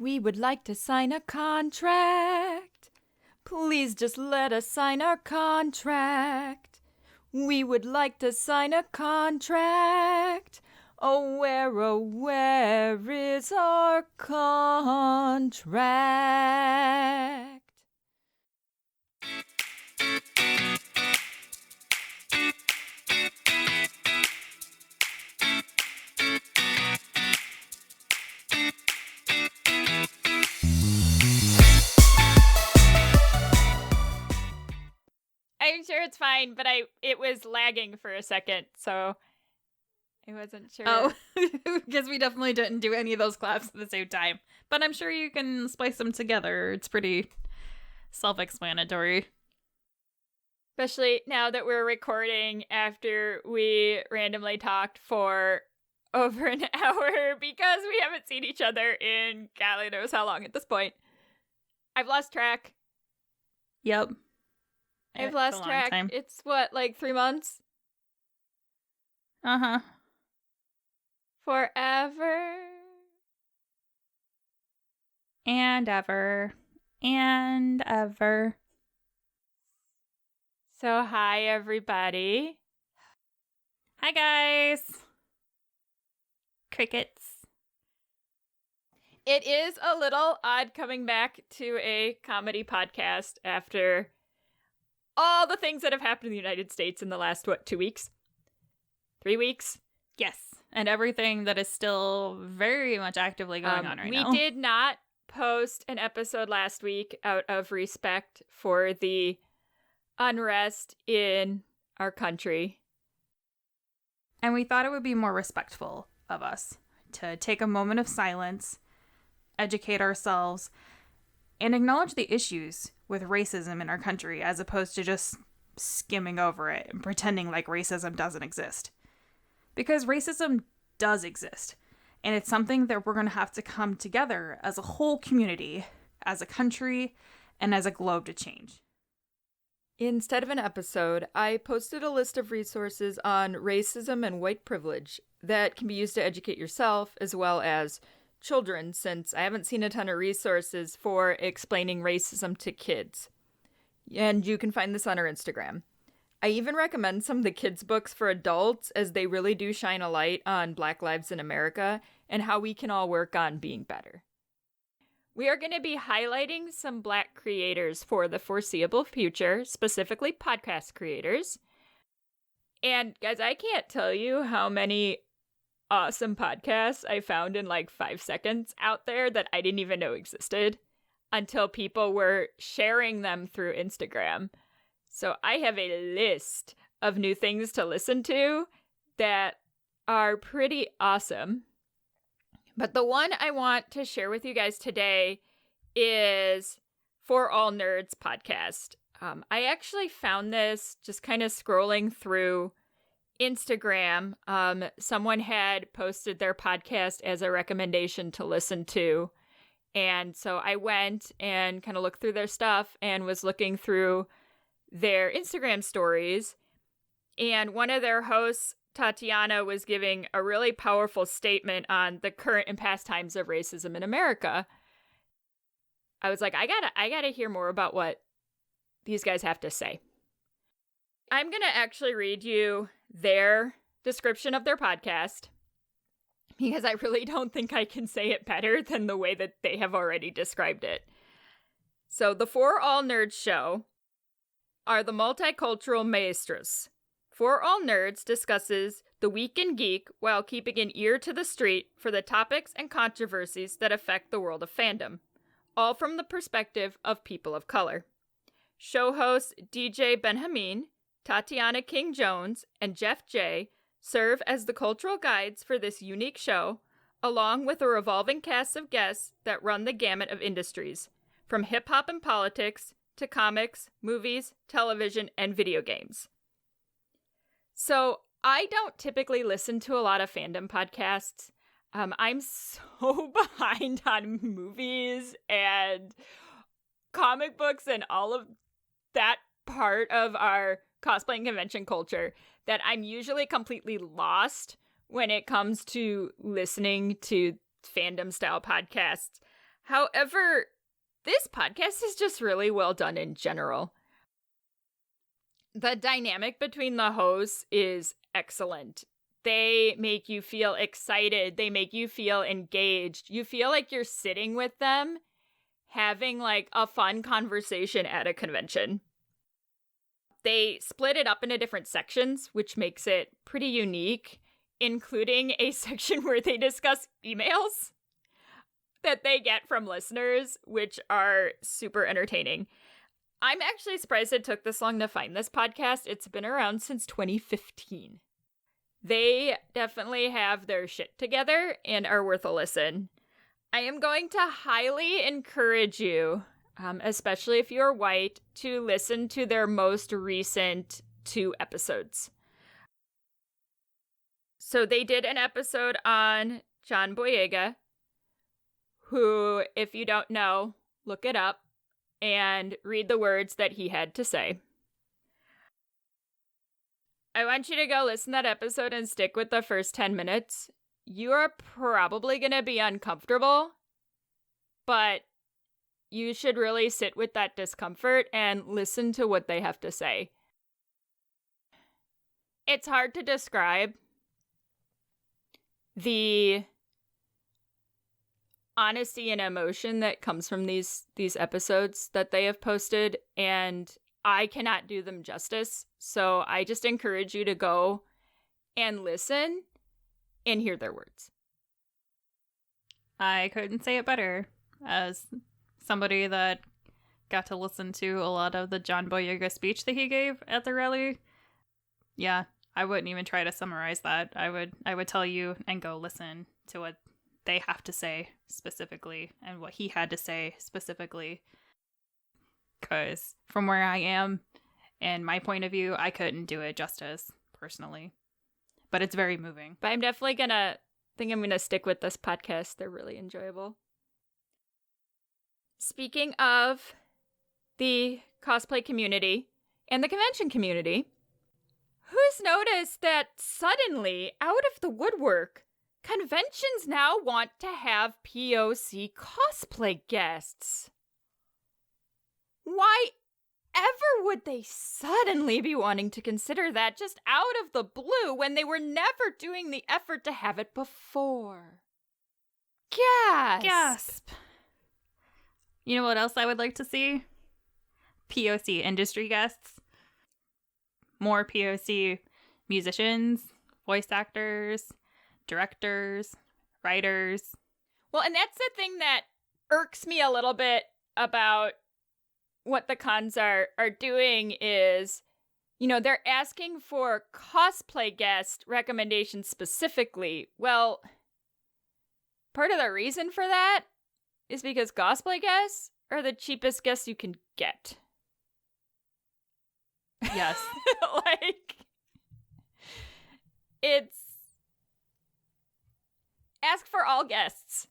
We would like to sign a contract. Please just let us sign our contract. We would like to sign a contract. Oh, where is our contract? I'm sure it's fine, but it was lagging for a second, so I wasn't sure. Oh, because we definitely didn't do any of those claps at the same time. But I'm sure you can splice them together. It's pretty self-explanatory. Especially now that we're recording after we randomly talked for over an hour because we haven't seen each other in golly knows how long at this point. I've lost track. Yep. I've lost track. Time. It's what, like 3 months? Uh-huh. Forever. And ever. And ever. So, hi, everybody. Hi, guys. Crickets. It is a little odd coming back to a comedy podcast after all the things that have happened in the United States in the last, 2 weeks? 3 weeks? Yes. And everything that is still very much actively going on right now. We did not post an episode last week out of respect for the unrest in our country. And we thought it would be more respectful of us to take a moment of silence, educate ourselves, and acknowledge the issues with racism in our country as opposed to just skimming over it and pretending like racism doesn't exist. Because racism does exist, and it's something that we're going to have to come together as a whole community, as a country, and as a globe to change. Instead of an episode, I posted a list of resources on racism and white privilege that can be used to educate yourself as well as children, since I haven't seen a ton of resources for explaining racism to kids. And you can find this on our Instagram. I even recommend some of the kids' books for adults, as they really do shine a light on Black lives in America and how we can all work on being better. We are going to be highlighting some Black creators for the foreseeable future, specifically podcast creators. And guys, I can't tell you how many awesome podcasts I found in like 5 seconds out there that I didn't even know existed until people were sharing them through Instagram. So I have a list of new things to listen to that are pretty awesome. But the one I want to share with you guys today is For All Nerds podcast. I actually found this just kind of scrolling through Instagram. Someone had posted their podcast as a recommendation to listen to. And so I went and kind of looked through their stuff and was looking through their Instagram stories. And one of their hosts, Tatiana, was giving a really powerful statement on the current and past times of racism in America. I was like, I gotta hear more about what these guys have to say. I'm gonna actually read you their description of their podcast because I really don't think I can say it better than the way that they have already described it. So the For All Nerds show are the multicultural maestros. For All Nerds discusses the week in geek while keeping an ear to the street for the topics and controversies that affect the world of fandom, all from the perspective of people of color. Show hosts DJ Benjamin, Tatiana King-Jones, and Jeff J. serve as the cultural guides for this unique show, along with a revolving cast of guests that run the gamut of industries, from hip-hop and politics to comics, movies, television, and video games. So, I don't typically listen to a lot of fandom podcasts. I'm so behind on movies and comic books and all of that part of our cosplay and convention culture that I'm usually completely lost when it comes to listening to fandom style podcasts. However, this podcast is just really well done in general. The dynamic between the hosts is excellent. They make you feel excited. They make you feel engaged. You feel like you're sitting with them, having like a fun conversation at a convention. They split it up into different sections, which makes it pretty unique, including a section where they discuss emails that they get from listeners, which are super entertaining. I'm actually surprised it took this long to find this podcast. It's been around since 2015. They definitely have their shit together and are worth a listen. I am going to highly encourage you, especially if you're white, to listen to their most recent 2 episodes. So they did an episode on John Boyega, who, if you don't know, look it up and read the words that he had to say. I want you to go listen to that episode and stick with the first 10 minutes. You are probably going to be uncomfortable, but you should really sit with that discomfort and listen to what they have to say. It's hard to describe the honesty and emotion that comes from these episodes that they have posted, and I cannot do them justice. So I just encourage you to go and listen and hear their words. I couldn't say it better. As somebody that got to listen to a lot of the John Boyega speech that he gave at the rally, yeah, I wouldn't even try to summarize that. I would tell you and go listen to what they have to say specifically and what he had to say specifically. Because from where I am and my point of view, I couldn't do it justice personally. But it's very moving. But I'm definitely I'm gonna stick with this podcast. They're really enjoyable. Speaking of the cosplay community and the convention community, who's noticed that suddenly, out of the woodwork, conventions now want to have POC cosplay guests? Why ever would they suddenly be wanting to consider that just out of the blue when they were never doing the effort to have it before? Gasp! You know what else I would like to see? POC industry guests. More POC musicians, voice actors, directors, writers. Well, and that's the thing that irks me a little bit about what the cons are doing is, they're asking for cosplay guest recommendations specifically. Well, part of the reason for that is because cosplay guests are the cheapest guests you can get. Yes. It's ask for all guests.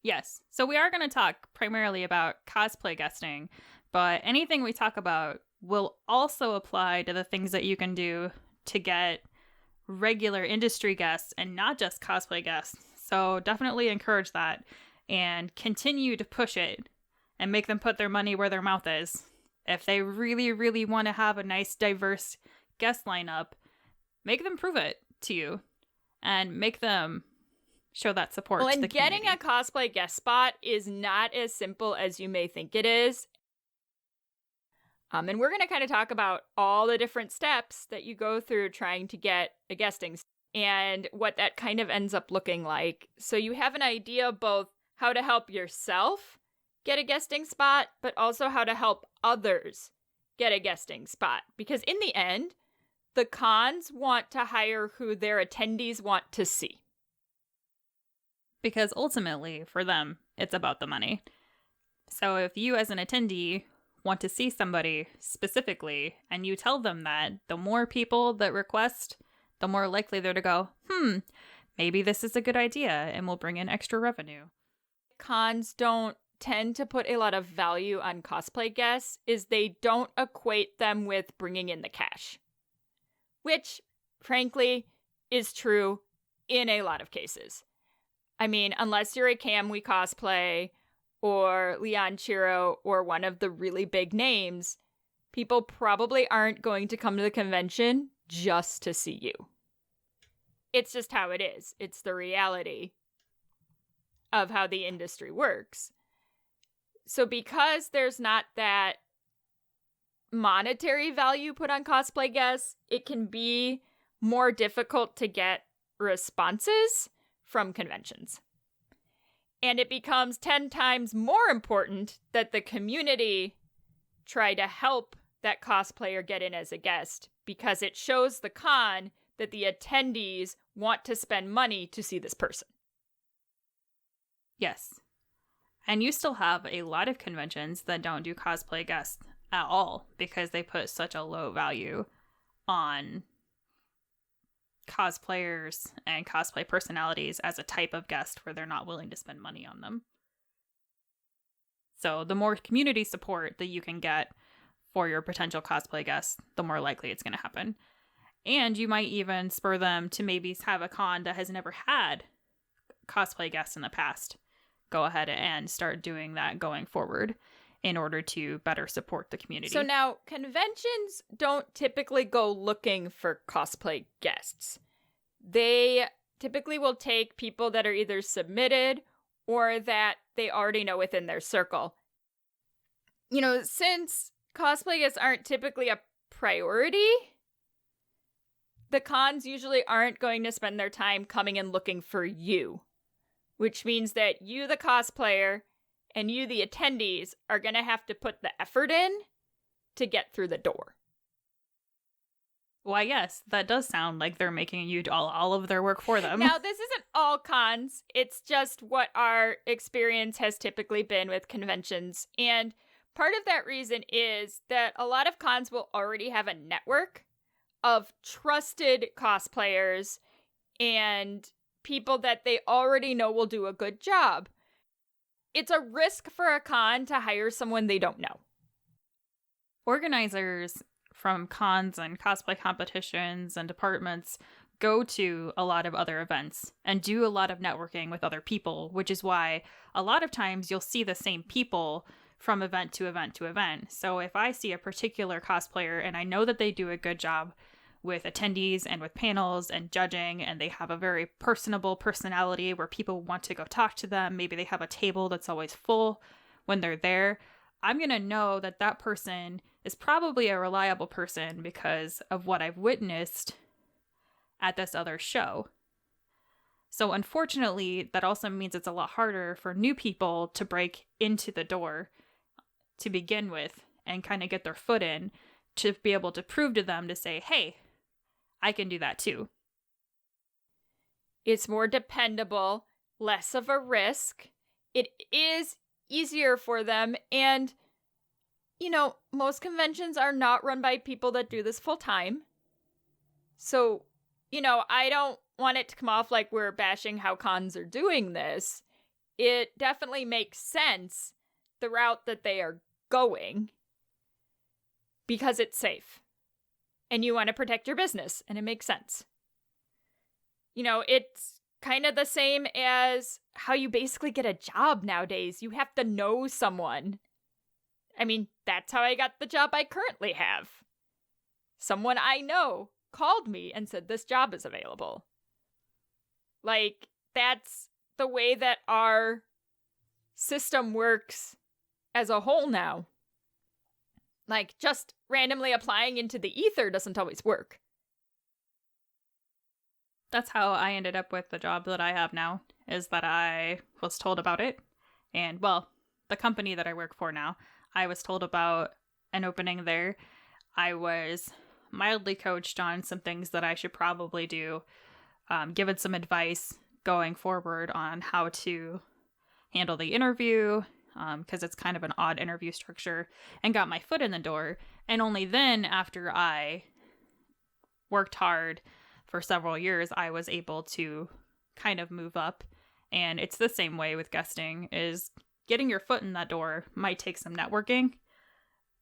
Yes. So we are going to talk primarily about cosplay guesting, but anything we talk about will also apply to the things that you can do to get regular industry guests and not just cosplay guests. So definitely encourage that and continue to push it and make them put their money where their mouth is. If they really, really want to have a nice, diverse guest lineup, make them prove it to you and make them show that support to the community. Getting a cosplay guest spot is not as simple as you may think it is. And we're going to kind of talk about all the different steps that you go through trying to get a guesting and what that kind of ends up looking like. So you have an idea of both how to help yourself get a guesting spot, but also how to help others get a guesting spot. Because in the end, the cons want to hire who their attendees want to see. Because ultimately, for them, it's about the money. So if you as an attendee want to see somebody specifically, and you tell them that, the more people that request, the more likely they're to go, maybe this is a good idea, and will bring in extra revenue. Cons don't tend to put a lot of value on cosplay guests is they don't equate them with bringing in the cash. Which, frankly, is true in a lot of cases. I mean, unless you're a Camwe cosplay or Leon Chiro or one of the really big names, people probably aren't going to come to the convention just to see you. It's just how it is. It's the reality of how the industry works. So because there's not that monetary value put on cosplay guests, it can be more difficult to get responses from conventions. And it becomes 10 times more important that the community try to help that cosplayer get in as a guest, because it shows the con that the attendees want to spend money to see this person. Yes. And you still have a lot of conventions that don't do cosplay guests at all because they put such a low value on cosplayers and cosplay personalities as a type of guest where they're not willing to spend money on them. So the more community support that you can get for your potential cosplay guests, the more likely it's going to happen. And you might even spur them to maybe have a con that has never had cosplay guests in the past. Go ahead and start doing that going forward in order to better support the community. So now, conventions don't typically go looking for cosplay guests. They typically will take people that are either submitted or that they already know within their circle. You know, since cosplay guests aren't typically a priority, the cons usually aren't going to spend their time coming and looking for you, which means that you, the cosplayer, and you, the attendees, are going to have to put the effort in to get through the door. Why, yes, that does sound like they're making you do all of their work for them. Now, this isn't all cons. It's just what our experience has typically been with conventions. And part of that reason is that a lot of cons will already have a network of trusted cosplayers and people that they already know will do a good job. It's a risk for a con to hire someone they don't know. Organizers from cons and cosplay competitions and departments go to a lot of other events and do a lot of networking with other people, which is why a lot of times you'll see the same people from event to event to event. So if I see a particular cosplayer and I know that they do a good job with attendees and with panels and judging, and they have a very personable personality where people want to go talk to them, maybe they have a table that's always full when they're there, I'm going to know that that person is probably a reliable person because of what I've witnessed at this other show. So unfortunately, that also means it's a lot harder for new people to break into the door to begin with and kind of get their foot in to be able to prove to them to say, hey, I can do that too. It's more dependable, less of a risk. It is easier for them. And, you know, most conventions are not run by people that do this full time. So, you know, I don't want it to come off like we're bashing how cons are doing this. It definitely makes sense, the route that they are going, because it's safe. And you want to protect your business, and it makes sense. You know, it's kind of the same as how you basically get a job nowadays. You have to know someone. I mean, that's how I got the job I currently have. Someone I know called me and said this job is available. Like, that's the way that our system works as a whole now. Like, just randomly applying into the ether doesn't always work. That's how I ended up with the job that I have now, is that I was told about it. And, well, the company that I work for now, I was told about an opening there. I was mildly coached on some things that I should probably do, given some advice going forward on how to handle the interview, because it's kind of an odd interview structure, and got my foot in the door. And only then, after I worked hard for several years, I was able to kind of move up. And it's the same way with guesting, is getting your foot in that door might take some networking.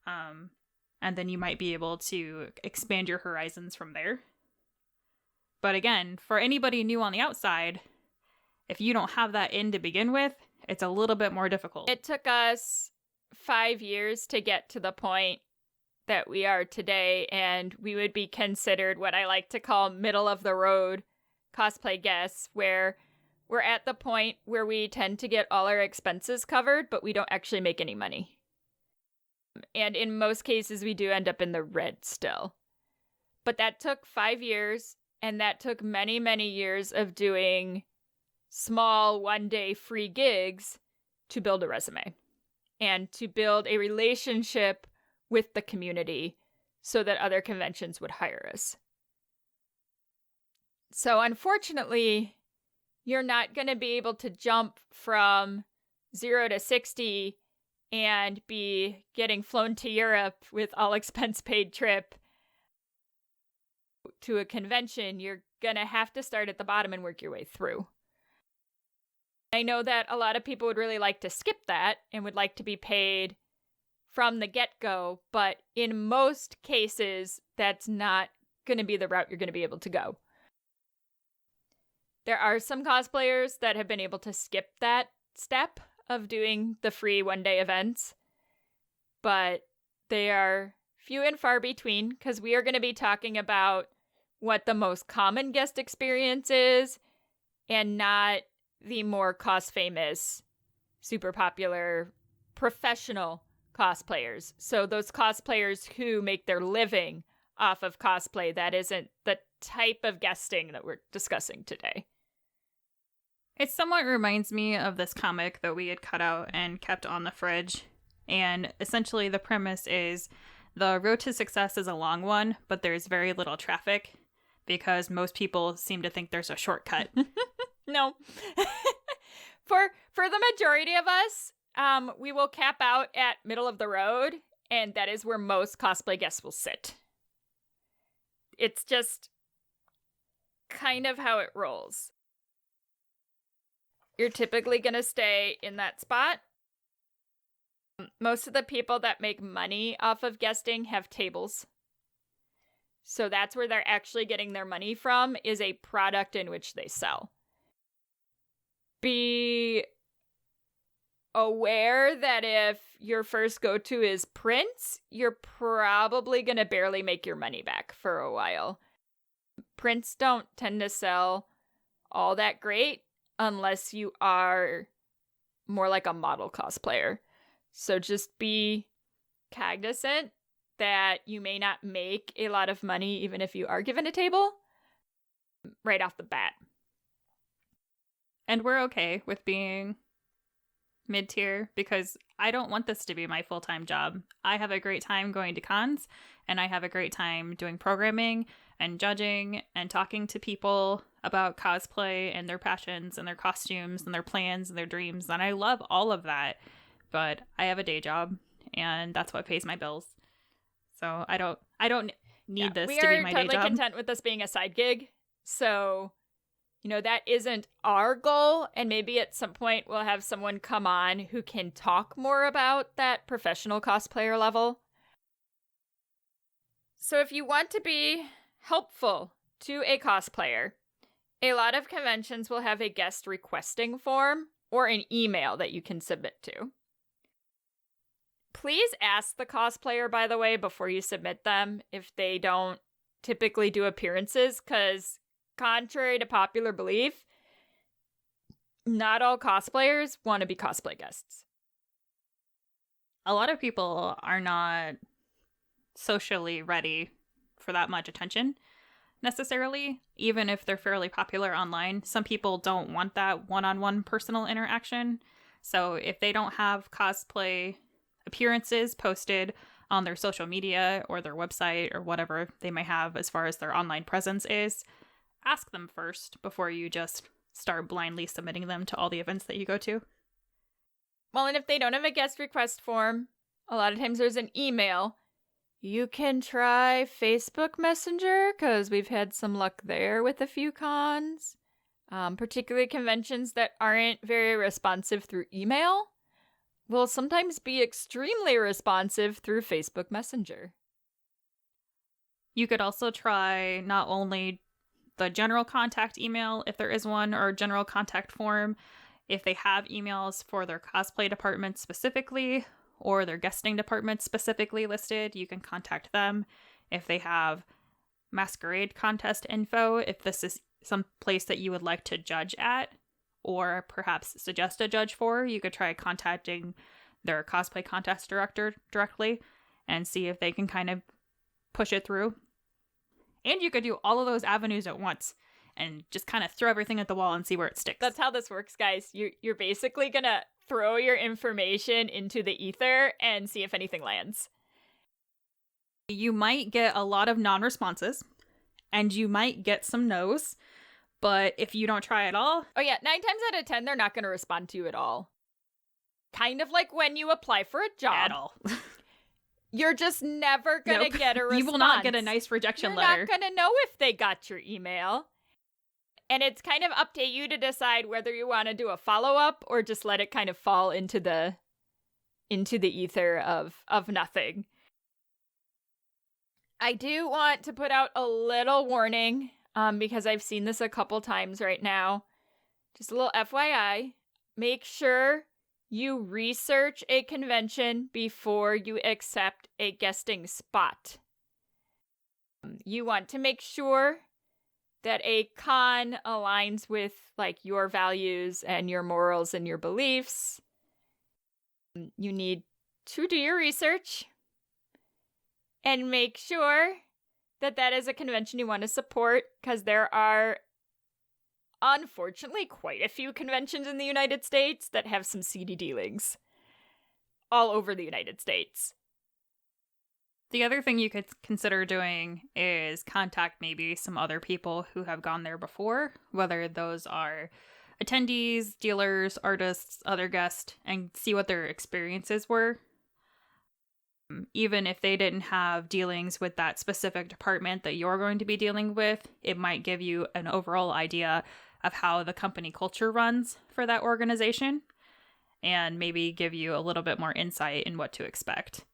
And then you might be able to expand your horizons from there. But again, for anybody new on the outside, if you don't have that in to begin with, it's a little bit more difficult. It took us 5 years to get to the point that we are today, and we would be considered what I like to call middle of the road cosplay guests, where we're at the point where we tend to get all our expenses covered, but we don't actually make any money. And in most cases, we do end up in the red still. But that took 5 years, and that took many, many years of doing small one-day free gigs to build a resume and to build a relationship with the community so that other conventions would hire us. So unfortunately, you're not going to be able to jump from 0 to 60 and be getting flown to Europe with all expense paid trip to a convention. You're going to have to start at the bottom and work your way through. I know that a lot of people would really like to skip that and would like to be paid from the get-go, but in most cases, that's not going to be the route you're going to be able to go. There are some cosplayers that have been able to skip that step of doing the free one-day events, but they are few and far between, because we are going to be talking about what the most common guest experience is and not the more cost-famous, super popular, professional cosplayers. So those cosplayers who make their living off of cosplay, that isn't the type of guesting that we're discussing today. It somewhat reminds me of this comic that we had cut out and kept on the fridge. And essentially the premise is the road to success is a long one, but there's very little traffic because most people seem to think there's a shortcut. No. For the majority of us, we will cap out at middle of the road, and that is where most cosplay guests will sit. It's just kind of how it rolls. You're typically going to stay in that spot. Most of the people that make money off of guesting have tables. So that's where they're actually getting their money from, is a product in which they sell. Be aware that if your first go-to is prints, you're probably going to barely make your money back for a while. Prints don't tend to sell all that great unless you are more like a model cosplayer. So just be cognizant that you may not make a lot of money even if you are given a table right off the bat. And we're okay with being mid-tier because I don't want this to be my full-time job. I have a great time going to cons, and I have a great time doing programming and judging and talking to people about cosplay and their passions and their costumes and their plans and their dreams, and I love all of that. But I have a day job, and that's what pays my bills. So I don't need this to be my day job. We are totally content with this being a side gig. So, that isn't our goal, and maybe at some point we'll have someone come on who can talk more about that professional cosplayer level. So if you want to be helpful to a cosplayer, a lot of conventions will have a guest requesting form or an email that you can submit to. Please ask the cosplayer, by the way, before you submit them if they don't typically do appearances, because contrary to popular belief, not all cosplayers want to be cosplay guests. A lot of people are not socially ready for that much attention, necessarily, even if they're fairly popular online. Some people don't want that one-on-one personal interaction. So if they don't have cosplay appearances posted on their social media or their website or whatever they may have as far as their online presence is, ask them first before you just start blindly submitting them to all the events that you go to. Well, and if they don't have a guest request form, a lot of times there's an email. You can try Facebook Messenger, because we've had some luck there with a few cons. Particularly conventions that aren't very responsive through email will sometimes be extremely responsive through Facebook Messenger. You could also try not only the general contact email, if there is one, or general contact form. If they have emails for their cosplay department specifically, or their guesting department specifically listed, you can contact them. If they have masquerade contest info, if this is some place that you would like to judge at, or perhaps suggest a judge for, you could try contacting their cosplay contest director directly and see if they can kind of push it through. And you could do all of those avenues at once and just kind of throw everything at the wall and see where it sticks. That's how this works, guys. You're basically gonna throw your information into the ether and see if anything lands. You might get a lot of non-responses, and you might get some no's, but if you don't try at all... Oh yeah, 9 times out of 10, they're not gonna respond to you at all. Kind of like when you apply for a job. At all. You're just never gonna get a response. You will not get a nice rejection letter. You're not gonna know if they got your email. And it's kind of up to you to decide whether you want to do a follow-up or just let it kind of fall into the ether of nothing. I do want to put out a little warning, because I've seen this a couple times right now. Just a little FYI. Make sure you research a convention before you accept a guesting spot. You want to make sure that a con aligns with like your values and your morals and your beliefs. You need to do your research and make sure that that is a convention you want to support, because there are unfortunately quite a few conventions in the United States that have some seedy dealings all over the United States. The other thing you could consider doing is contact maybe some other people who have gone there before, whether those are attendees, dealers, artists, other guests, and see what their experiences were. Even if they didn't have dealings with that specific department that you're going to be dealing with, it might give you an overall idea of how the company culture runs for that organization, and maybe give you a little bit more insight in what to expect.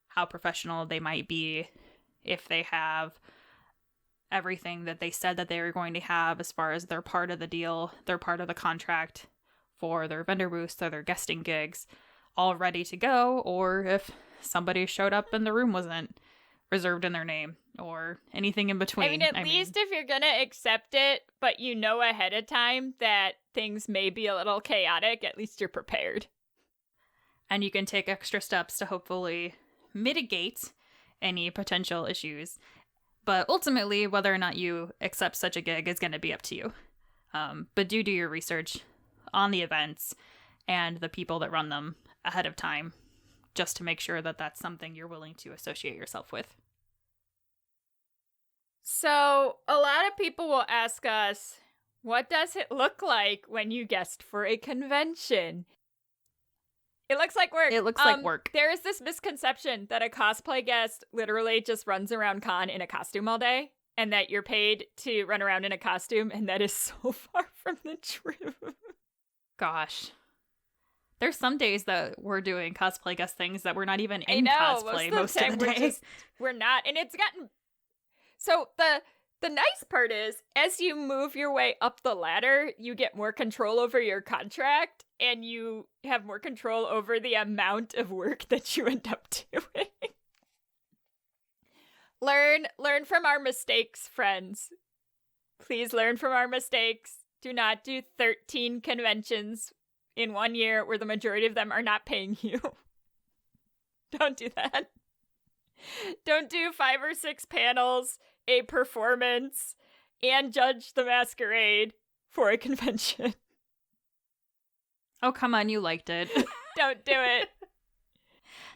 How professional they might be, if they have everything that they said that they were going to have as far as they're part of the deal, they're part of the contract for their vendor booths or their guesting gigs, all ready to go, or if somebody showed up and the room wasn't reserved in their name, or anything in between. I mean, at least if you're gonna accept it, but you know ahead of time that things may be a little chaotic, at least you're prepared. And you can take extra steps to hopefully mitigate any potential issues. But ultimately, whether or not you accept such a gig is going to be up to you. But do your research on the events and the people that run them ahead of time, just to make sure that that's something you're willing to associate yourself with. So, a lot of people will ask us, what does it look like when you guest for a convention? It looks like work. It looks like work. There is this misconception that a cosplay guest literally just runs around con in a costume all day, and that you're paid to run around in a costume, and that is so far from the truth. Gosh. There's some days that we're doing cosplay guest things that we're not even in cosplay most of the day. We're not, and it's gotten... So the nice part is, as you move your way up the ladder, you get more control over your contract, and you have more control over the amount of work that you end up doing. Learn from our mistakes, friends. Please learn from our mistakes. Do not do 13 conventions in 1 year where the majority of them are not paying you. Don't do that. Don't do 5 or 6 panels, a performance, and judge the masquerade for a convention. Oh, come on, you liked it. Don't do it.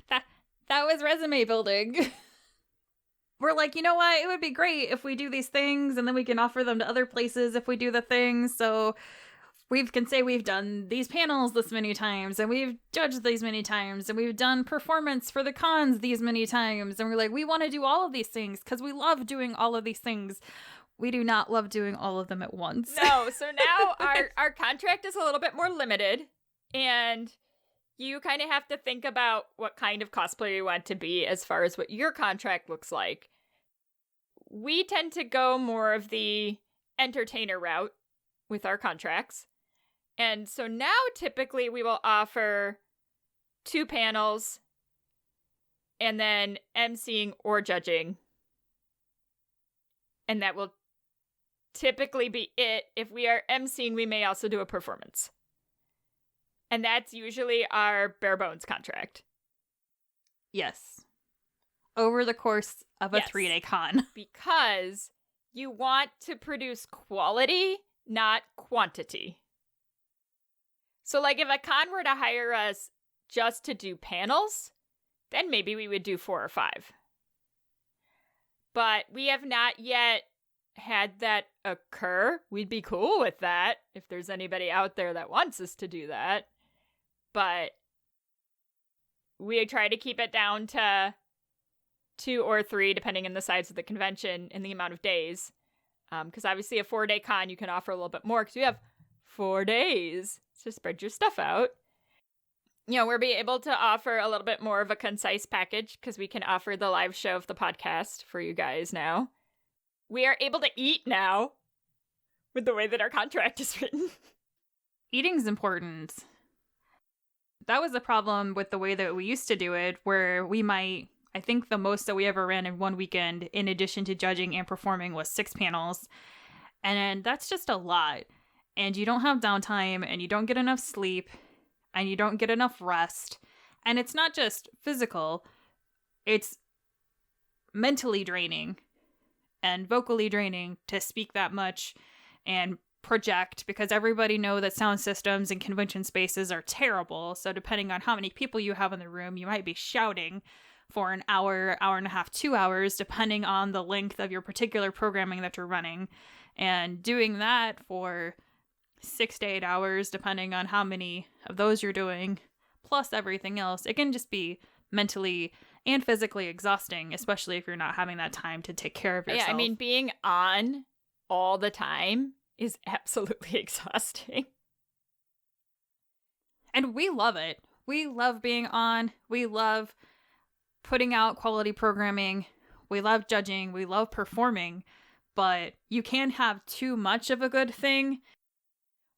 That was resume building. We're like, you know what? It would be great if we do these things, and then we can offer them to other places if we do the things. So we can say we've done these panels this many times, and we've judged these many times, and we've done performance for the cons these many times. And we're like, we want to do all of these things because we love doing all of these things. We do not love doing all of them at once. No, so now our contract is a little bit more limited, and you kind of have to think about what kind of cosplayer you want to be as far as what your contract looks like. We tend to go more of the entertainer route with our contracts. And so now typically we will offer 2 panels and then emceeing or judging. And that will typically be it. If we are emceeing, we may also do a performance. And that's usually our bare bones contract. Yes. Over the course of a Yes. 3-day con. Because you want to produce quality, not quantity. So, like, if a con were to hire us just to do panels, then maybe we would do 4 or 5. But we have not yet had that occur. We'd be cool with that if there's anybody out there that wants us to do that. But we try to keep it down to 2 or 3, depending on the size of the convention and the amount of days. Because obviously a 4-day con, you can offer a little bit more because you have 4 days to spread your stuff out. You know, we'll be able to offer a little bit more of a concise package because we can offer the live show of the podcast for you guys now. We are able to eat now with the way that our contract is written. Eating's important. That was a problem with the way that we used to do it, where we might, I think the most that we ever ran in one weekend, in addition to judging and performing, was 6 panels. And that's just a lot. And you don't have downtime, and you don't get enough sleep, and you don't get enough rest. And it's not just physical, it's mentally draining and vocally draining to speak that much and project, because everybody know that sound systems and convention spaces are terrible. So depending on how many people you have in the room, you might be shouting for an hour, hour and a half, 2 hours, depending on the length of your particular programming that you're running. And doing that for 6 to 8 hours, depending on how many of those you're doing, plus everything else, it can just be mentally and physically exhausting, especially if you're not having that time to take care of yourself. Yeah, I mean, being on all the time is absolutely exhausting. And we love it. We love being on. We love putting out quality programming. We love judging. We love performing. But you can't have too much of a good thing.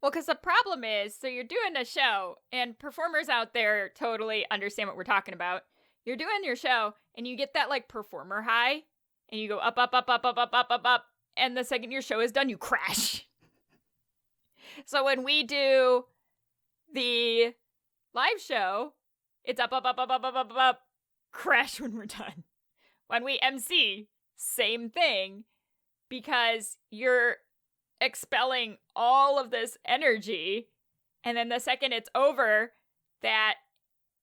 Well, because the problem is, so you're doing a show, and performers out there totally understand what we're talking about. You're doing your show, and you get that, like, performer high, and you go up, up, up, up, up, up, up, up, up, and the second your show is done, you crash. So when we do the live show, it's up, up, up, up, up, up, up, up, crash when we're done. When we MC, same thing, because you're expelling all of this energy, and then the second it's over, that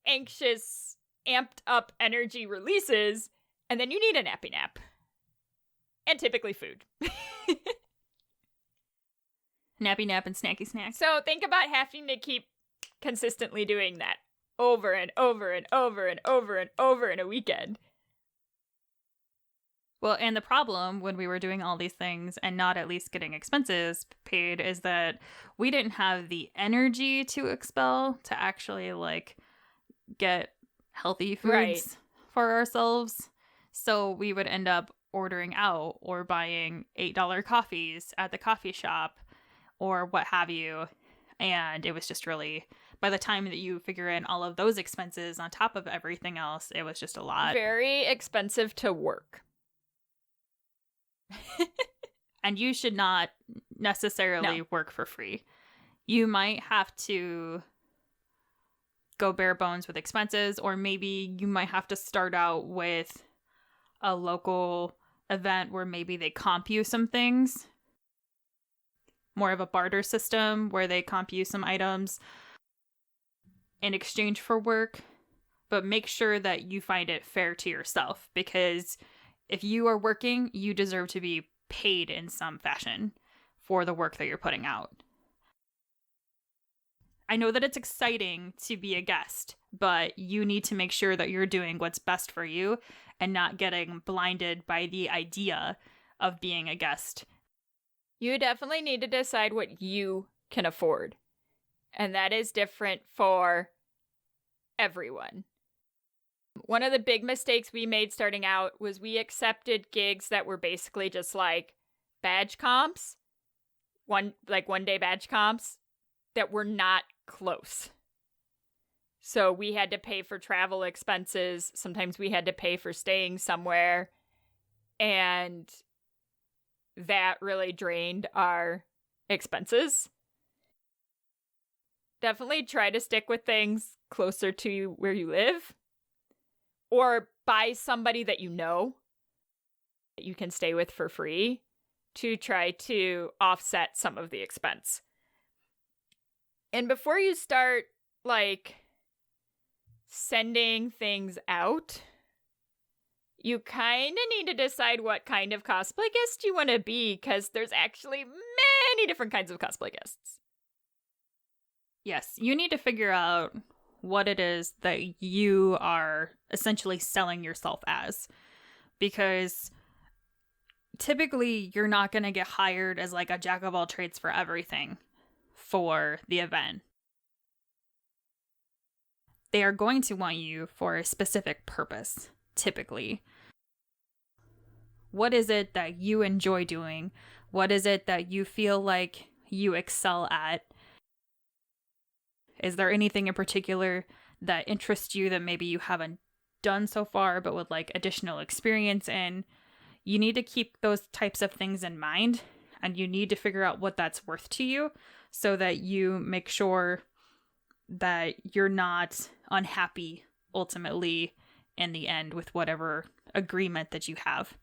anxious, amped up energy releases, and then you need a nappy nap. And typically food. Nappy nap and snacky snack. So think about having to keep consistently doing that over and over and over and over and over in a weekend. Well, and the problem when we were doing all these things and not at least getting expenses paid is that we didn't have the energy to expel to actually, like, get healthy foods for ourselves. So we would end up ordering out or buying $8 coffees at the coffee shop or what have you. And it was just really, by the time that you figure in all of those expenses on top of everything else, it was just a lot. Very expensive to work. And you should not necessarily work for free. You might have to go bare bones with expenses, or maybe you might have to start out with a local event where maybe they comp you some things. More of a barter system where they comp you some items in exchange for work. But make sure that you find it fair to yourself, because if you are working, you deserve to be paid in some fashion for the work that you're putting out. I know that it's exciting to be a guest, but you need to make sure that you're doing what's best for you and not getting blinded by the idea of being a guest. You definitely need to decide what you can afford. And that is different for everyone. One of the big mistakes we made starting out was we accepted gigs that were basically just like badge comps. one day badge comps that were not close. So we had to pay for travel expenses. Sometimes we had to pay for staying somewhere. And that really drained our expenses. Definitely try to stick with things closer to where you live. Or buy somebody that you know that you can stay with for free to try to offset some of the expense. And before you start, sending things out, you kind of need to decide what kind of cosplay guest you want to be, because there's actually many different kinds of cosplay guests. Yes, you need to figure out what it is that you are essentially selling yourself as. Because typically you're not going to get hired as a jack of all trades for everything for the event. They are going to want you for a specific purpose, typically. What is it that you enjoy doing? What is it that you feel like you excel at? Is there anything in particular that interests you that maybe you haven't done so far but would like additional experience in? You need to keep those types of things in mind, and you need to figure out what that's worth to you so that you make sure that you're not unhappy ultimately in the end with whatever agreement that you have.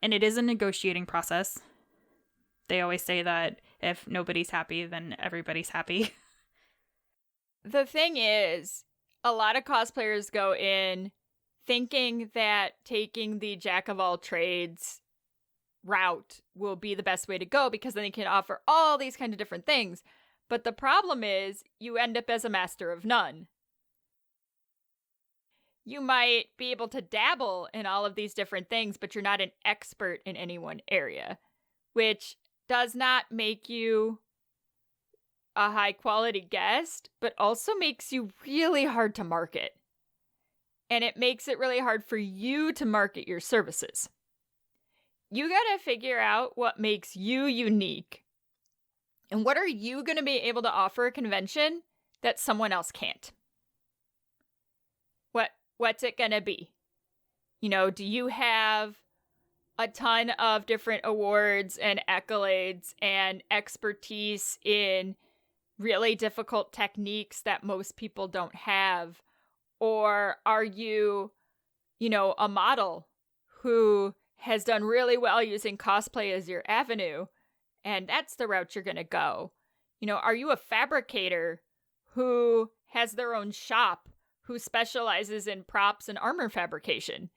And it is a negotiating process. They always say that if nobody's happy, then everybody's happy. The thing is, a lot of cosplayers go in thinking that taking the jack of all trades route will be the best way to go, because then they can offer all these kind of different things. But the problem is, you end up as a master of none. You might be able to dabble in all of these different things, but you're not an expert in any one area, which does not make you a high quality guest, but also makes you really hard to market. And it makes it really hard for you to market your services. You gotta figure out what makes you unique. And what are you gonna be able to offer a convention that someone else can't? What's it gonna be? Do you have a ton of different awards and accolades and expertise in really difficult techniques that most people don't have? Or are you, a model who has done really well using cosplay as your avenue, and that's the route you're gonna go? Are you a fabricator who has their own shop, who specializes in props and armor fabrication?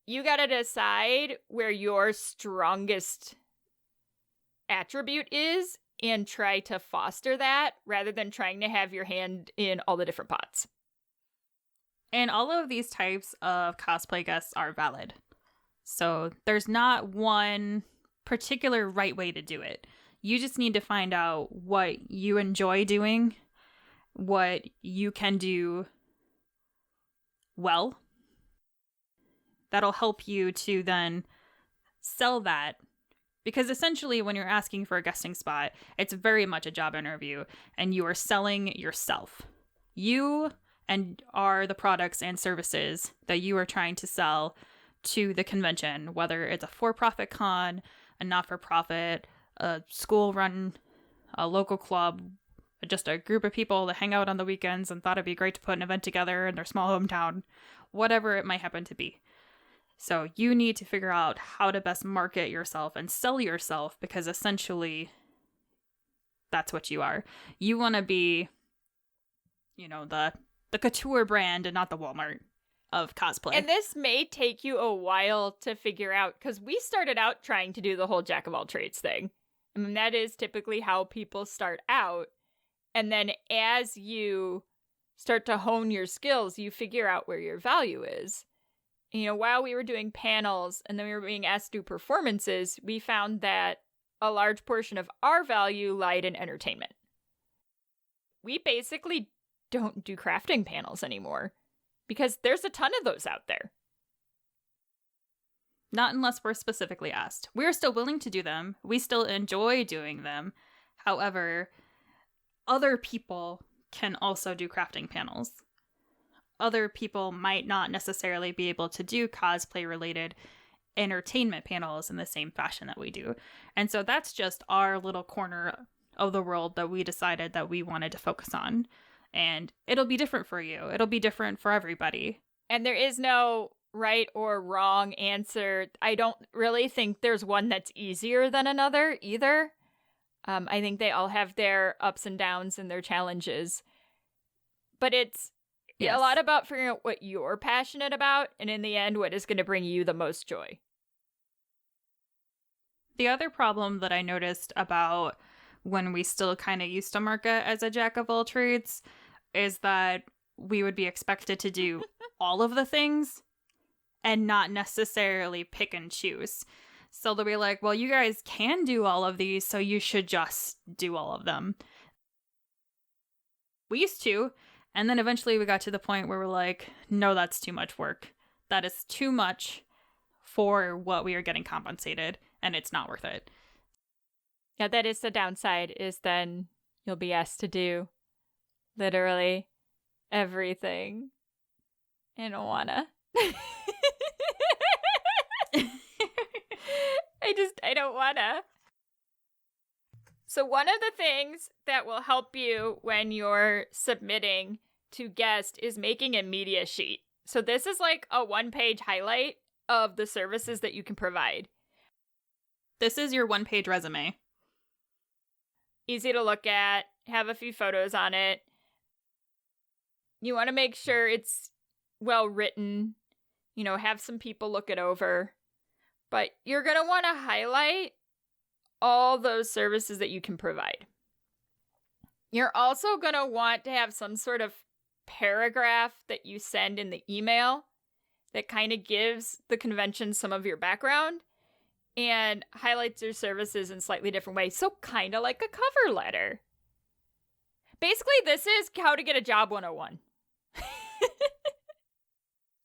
You gotta decide where your strongest attribute is and try to foster that rather than trying to have your hand in all the different pots. And all of these types of cosplay guests are valid. So there's not one particular right way to do it. You just need to find out what you enjoy doing, what you can do well. That'll help you to then sell that. Because essentially, when you're asking for a guesting spot, it's very much a job interview, and you are selling yourself. You are the products and services that you are trying to sell to the convention, whether it's a for-profit con, a not-for-profit, a school-run, a local club, just a group of people that hang out on the weekends and thought it'd be great to put an event together in their small hometown, whatever it might happen to be. So you need to figure out how to best market yourself and sell yourself, because essentially that's what you are. You want to be, the couture brand and not the Walmart of cosplay. And this may take you a while to figure out, because we started out trying to do the whole jack of all trades thing. I mean, that is typically how people start out. And then as you start to hone your skills, you figure out where your value is. While we were doing panels and then we were being asked to do performances, we found that a large portion of our value lied in entertainment. We basically don't do crafting panels anymore because there's a ton of those out there. Not unless we're specifically asked. We're still willing to do them. We still enjoy doing them. However, other people can also do crafting panels. Other people might not necessarily be able to do cosplay-related entertainment panels in the same fashion that we do. And so that's just our little corner of the world that we decided that we wanted to focus on. And it'll be different for you. It'll be different for everybody. And there is no right or wrong answer. I don't really think there's one that's easier than another either. I think they all have their ups and downs and their challenges. But it's a lot about figuring out what you're passionate about, and in the end, what is going to bring you the most joy. The other problem that I noticed about when we still kind of used to market as a jack of all trades is that we would be expected to do all of the things and not necessarily pick and choose. So they'll be like, well, you guys can do all of these, so you should just do all of them. We used to, and then eventually we got to the point where we're like, no, that's too much work. That is too much for what we are getting compensated, and it's not worth it. Yeah, that is the downside, is then you'll be asked to do literally everything. I don't wanna. I don't wanna. So one of the things that will help you when you're submitting to guest is making a media sheet. So this is like a 1-page highlight of the services that you can provide. This is your 1-page resume. Easy to look at, have a few photos on it. You want to make sure it's well written, have some people look it over. But you're going to want to highlight all those services that you can provide. You're also going to want to have some sort of paragraph that you send in the email that kind of gives the convention some of your background and highlights your services in slightly different ways. So kind of like a cover letter. Basically, this is how to get a job 101.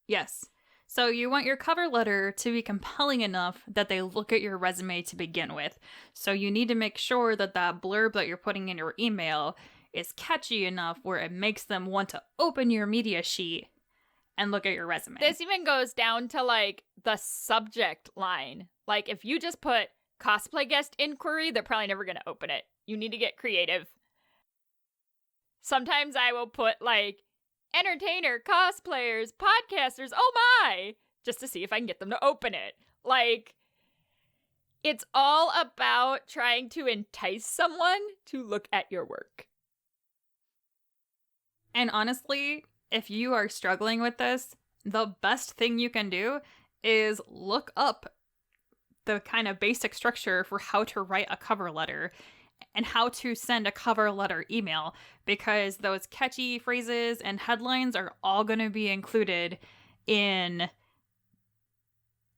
Yes. So you want your cover letter to be compelling enough that they look at your resume to begin with. So you need to make sure that that blurb that you're putting in your email is catchy enough where it makes them want to open your media sheet and look at your resume. This even goes down to like the subject line. Like if you just put cosplay guest inquiry, they're probably never going to open it. You need to get creative. Sometimes I will put like entertainer, cosplayers, podcasters, oh my, just to see if I can get them to open it. Like, it's all about trying to entice someone to look at your work. And honestly, if you are struggling with this, the best thing you can do is look up the kind of basic structure for how to write a cover letter and how to send a cover letter email, because those catchy phrases and headlines are all going to be included in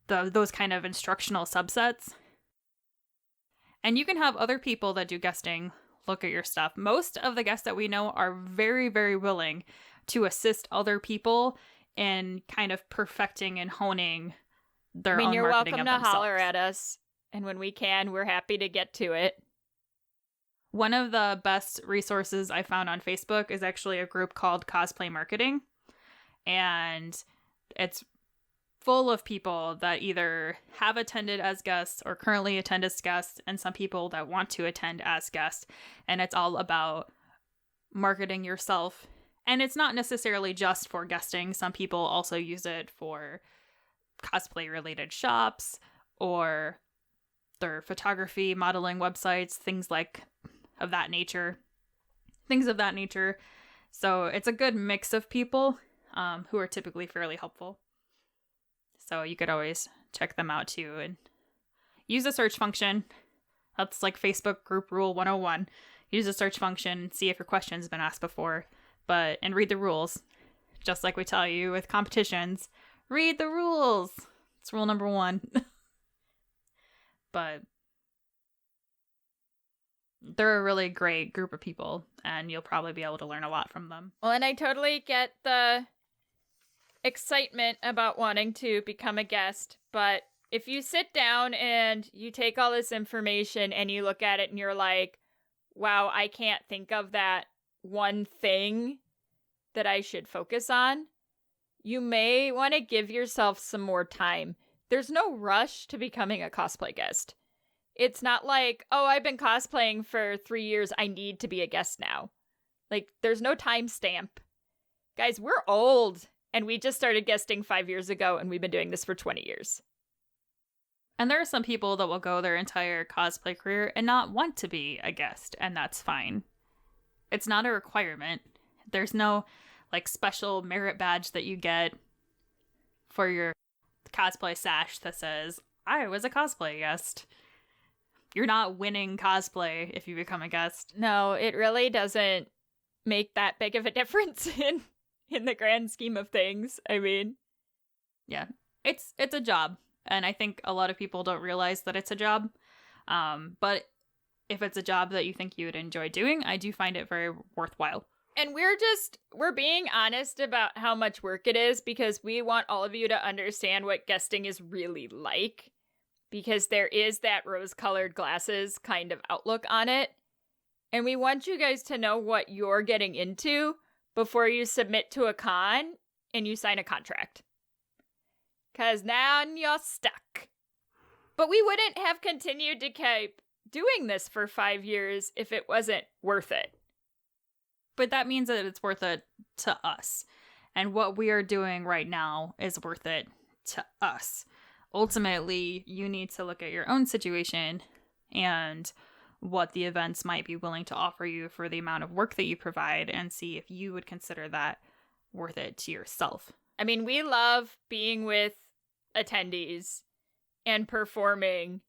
those kind of instructional subsets. And you can have other people that do guesting look at your stuff. Most of the guests that we know are very, very willing to assist other people in kind of perfecting and honing their own you're marketing welcome of to themselves. holler at us, and when we can, we're happy to get to it. One of the best resources I found on Facebook is actually a group called Cosplay Marketing. And it's full of people that either have attended as guests or currently attend as guests, and some people that want to attend as guests. And it's all about marketing yourself. And it's not necessarily just for guesting. Some people also use it for cosplay-related shops or their photography, modeling websites, things of that nature. So it's a good mix of people who are typically fairly helpful. So you could always check them out too and use a search function. That's like Facebook group rule 101. Use a search function and see if your question's been asked before. And read the rules. Just like we tell you with competitions, read the rules. It's rule number 1. But they're a really great group of people, and you'll probably be able to learn a lot from them. Well, and I totally get the excitement about wanting to become a guest, but If you sit down and you take all this information and you look at it and you're like, wow, I can't think of that one thing that I should focus on, you may want to give yourself some more time. There's no rush to becoming a cosplay guest. It's not like, oh, I've been cosplaying for 3 years, I need to be a guest now. Like, there's no time stamp. Guys, we're old, and we just started guesting 5 years ago, and we've been doing this for 20 years. And there are some people that will go their entire cosplay career and not want to be a guest, and that's fine. It's not a requirement. There's no, like, special merit badge that you get for your cosplay sash that says, I was a cosplay guest. You're not winning cosplay if you become a guest. No, it really doesn't make that big of a difference in the grand scheme of things. I mean, yeah, it's a job, and I think a lot of people don't realize that it's a job. But if it's a job that you think you would enjoy doing, I do find it very worthwhile. And we're being honest about how much work it is, because we want all of you to understand what guesting is really like, because there is that rose-colored glasses kind of outlook on it. And we want you guys to know what you're getting into before you submit to a con and you sign a contract. Because now you're stuck. But we wouldn't have continued to keep doing this for 5 years if it wasn't worth it. But that means that it's worth it to us. And what we are doing right now is worth it to us. Ultimately, you need to look at your own situation and what the events might be willing to offer you for the amount of work that you provide, and see if you would consider that worth it to yourself. I mean, we love being with attendees and performing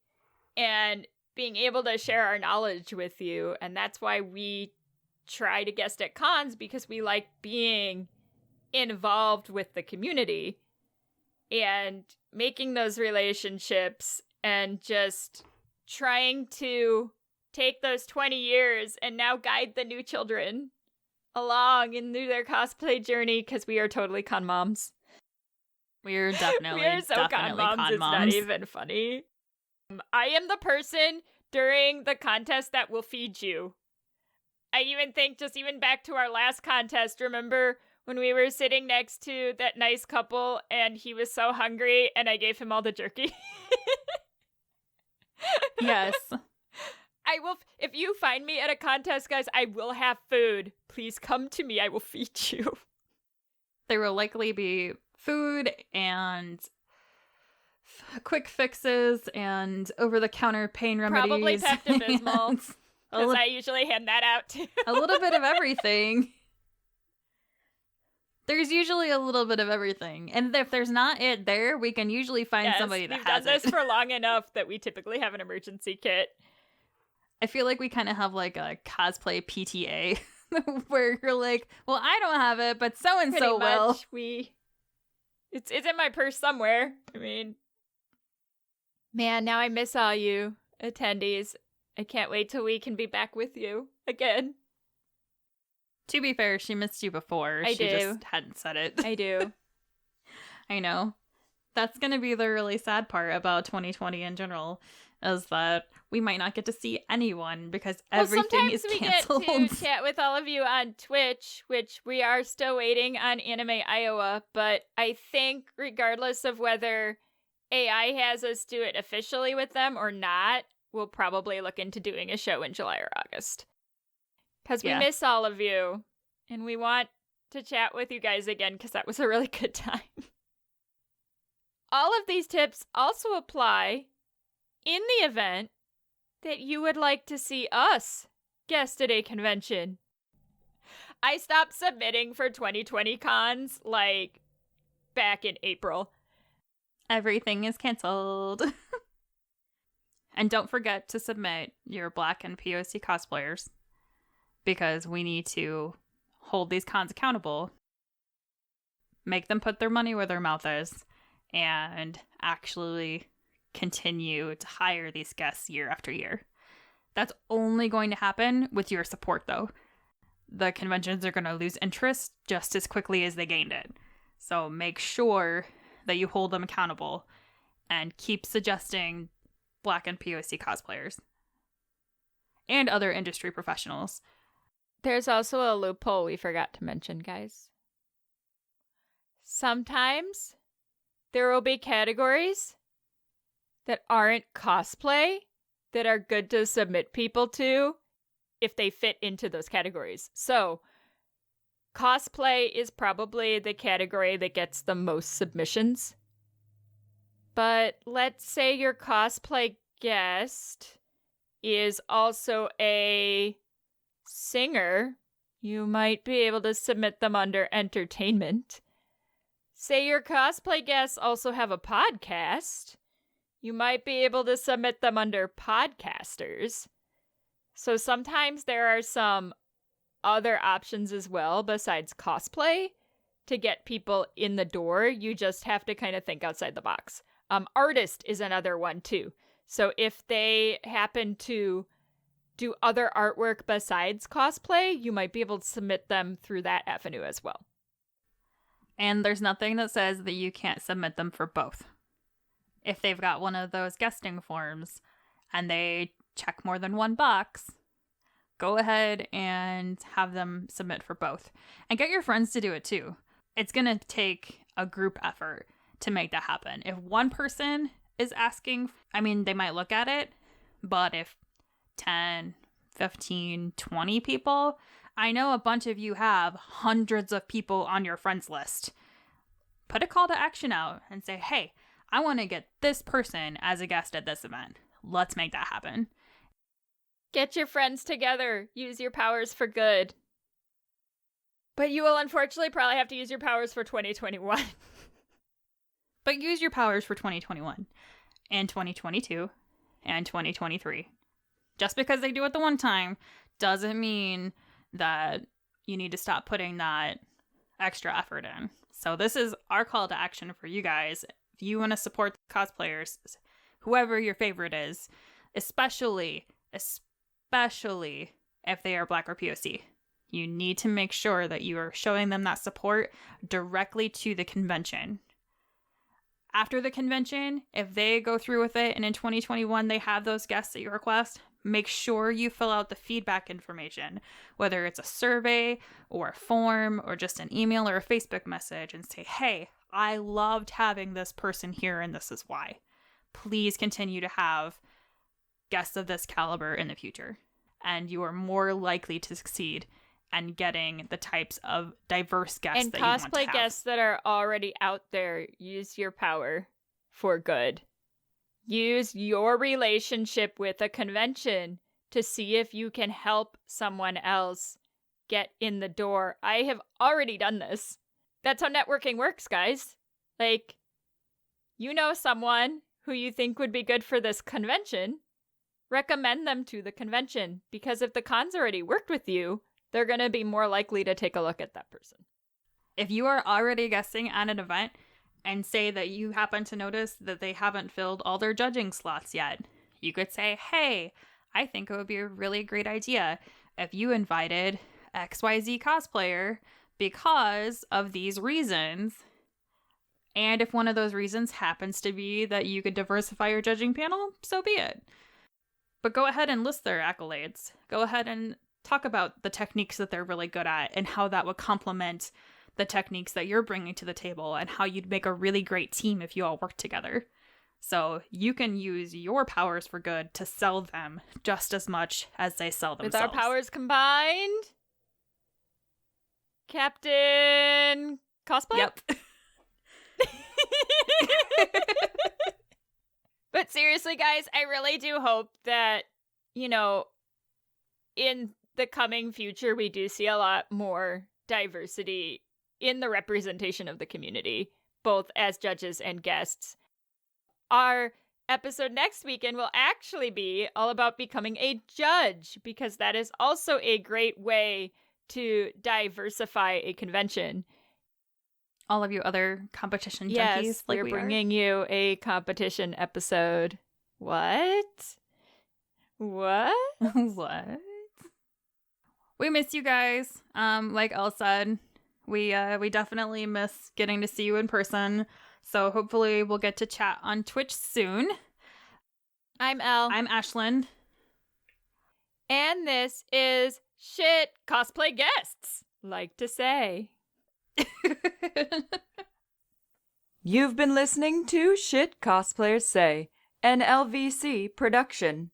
and being able to share our knowledge with you. And that's why we try to guest at cons, because we like being involved with the community and making those relationships and just trying to take those 20 years and now guide the new children along into their cosplay journey, because we are totally con moms. We're definitely, we are so definitely con moms, con it's moms. not even funny. I am the person during the contest that will feed you. I even think, just even back to our last contest, remember when we were sitting next to that nice couple and he was so hungry and I gave him all the jerky? Yes. I will, if you find me at a contest, guys, I will have food. Please come to me. I will feed you. There will likely be food and quick fixes and over-the-counter pain remedies. Probably Pepto-Bismol, because I usually hand that out too. A little bit of everything. There's usually a little bit of everything. And if there's not it there, we can usually find somebody that has it. We've done this for long enough that we typically have an emergency kit. I feel like we kind of have like a cosplay PTA where you're like, well, I don't have it, but so-and-so will. It's in my purse somewhere. I mean, man, now I miss all you attendees. I can't wait till we can be back with you again. To be fair, she missed you before. She just hadn't said it. I do. I know. That's going to be the really sad part about 2020 in general, is that we might not get to see anyone because everything is canceled. Sometimes we get to chat with all of you on Twitch, which we are still waiting on Anime Iowa, but I think regardless of whether AI has us do it officially with them or not, we'll probably look into doing a show in July or August. Because we miss all of you, and we want to chat with you guys again, because that was a really good time. All of these tips also apply in the event that you would like to see us guest at a convention. I stopped submitting for 2020 cons, like, back in April. Everything is canceled. And don't forget to submit your Black and POC cosplayers, because we need to hold these cons accountable, make them put their money where their mouth is, and actually continue to hire these guests year after year. That's only going to happen with your support, though. The conventions are going to lose interest just as quickly as they gained it. So make sure that you hold them accountable and keep suggesting Black and POC cosplayers and other industry professionals. There's also a loophole we forgot to mention, guys. Sometimes there will be categories that aren't cosplay that are good to submit people to if they fit into those categories. So, cosplay is probably the category that gets the most submissions. But let's say your cosplay guest is also a singer. You might be able to submit them under entertainment. Say your cosplay guests also have a podcast. You might be able to submit them under podcasters. So sometimes there are some other options as well besides cosplay to get people in the door. You just have to kind of think outside the box. Artist is another one too. So if they happen to do other artwork besides cosplay, you might be able to submit them through that avenue as well. And there's nothing that says that you can't submit them for both. If they've got one of those guesting forms and they check more than one box, go ahead and have them submit for both. And get your friends to do it too. It's going to take a group effort to make that happen. If one person is asking, I mean, they might look at it, but if 10, 15, 20 people, I know a bunch of you have hundreds of people on your friends list. Put a call to action out and say, hey, I want to get this person as a guest at this event. Let's make that happen. Get your friends together. Use your powers for good. But you will unfortunately probably have to use your powers for 2021. But use your powers for 2021 and 2022 and 2023. Just because they do it the one time doesn't mean that you need to stop putting that extra effort in. So this is our call to action for you guys. If you want to support cosplayers, whoever your favorite is, especially if they are Black or POC, you need to make sure that you are showing them that support directly to the convention. After the convention, if they go through with it and in 2021 they have those guests that you request, make sure you fill out the feedback information, whether it's a survey or a form or just an email or a Facebook message, and say, hey, I loved having this person here and this is why. Please continue to have guests of this caliber in the future. And you are more likely to succeed and getting the types of diverse guests and that you want to have. And cosplay guests that are already out there, use your power for good. Use your relationship with a convention to see if you can help someone else get in the door. I have already done this. That's how networking works, guys. Like, you know someone who you think would be good for this convention, recommend them to the convention, because if the con's already worked with you, they're going to be more likely to take a look at that person. If you are already guesting at an event and say that you happen to notice that they haven't filled all their judging slots yet, you could say, hey, I think it would be a really great idea if you invited XYZ cosplayer because of these reasons. And if one of those reasons happens to be that you could diversify your judging panel, so be it. But go ahead and list their accolades. Go ahead and talk about the techniques that they're really good at and how that would complement the techniques that you're bringing to the table and how you'd make a really great team if you all work together. So you can use your powers for good to sell them just as much as they sell themselves. With our powers combined, Captain Cosplay? Yep. But seriously, guys, I really do hope that, in the coming future, we do see a lot more diversity in the representation of the community, both as judges and guests. Our episode next weekend will actually be all about becoming a judge, because that is also a great way to diversify a convention. All of you other competition junkies, yes, like we're bringing you a competition episode. What? What? We miss you guys. Like Elle said, we definitely miss getting to see you in person. So hopefully we'll get to chat on Twitch soon. I'm Elle. I'm Ashlyn. And this is Shit Cosplay Guests, like to say. You've been listening to Shit Cosplayers Say, an LVC production.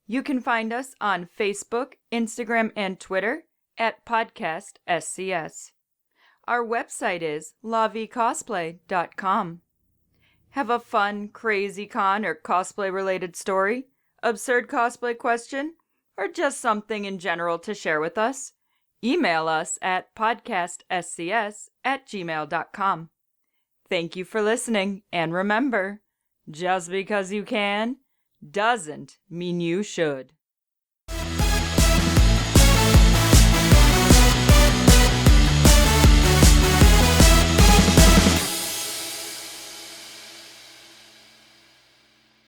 You can find us on Facebook, Instagram, and Twitter at Podcast SCS. Our website is lavicosplay.com. Have a fun, crazy con or cosplay-related story, absurd cosplay question, or just something in general to share with us? Email us at podcastscs@gmail.com. Thank you for listening, and remember, just because you can doesn't mean you should.